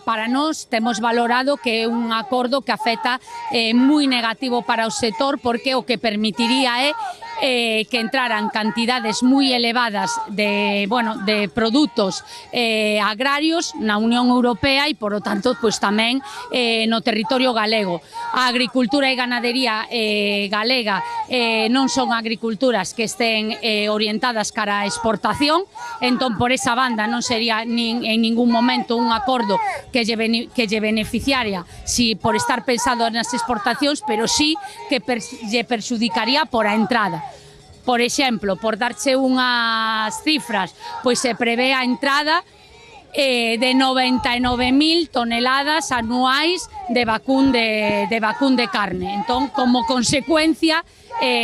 para nós temos valorado que é un acordo que afecta moi negativo para o sector, porque o que permitiría é que entraran cantidades moi elevadas de produtos agrarios na Unión Europea e, por lo tanto, pues, tamén no territorio galego. A agricultura e ganadería galega non son agriculturas que estén orientadas cara a exportación, entón, por esa banda, non sería en ningún momento un acordo que lle beneficiaria si por estar pensado nas exportacións, pero sí que lle perxudicaría por a entrada. Por exemplo, por darche unhas cifras, pois se prevé a entrada de 99.000 toneladas anuais de vacún de carne. Entón, como consecuencia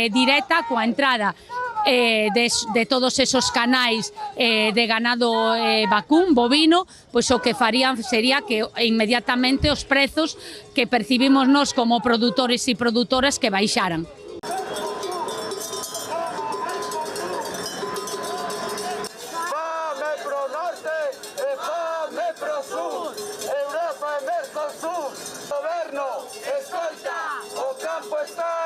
directa coa entrada de todos esos canais de ganado vacún, bovino, pois o que farían sería que inmediatamente os prezos que percibimos nós como produtores e produtoras que baixaran. Europa e Mercosur, goberno, escolta, o campo está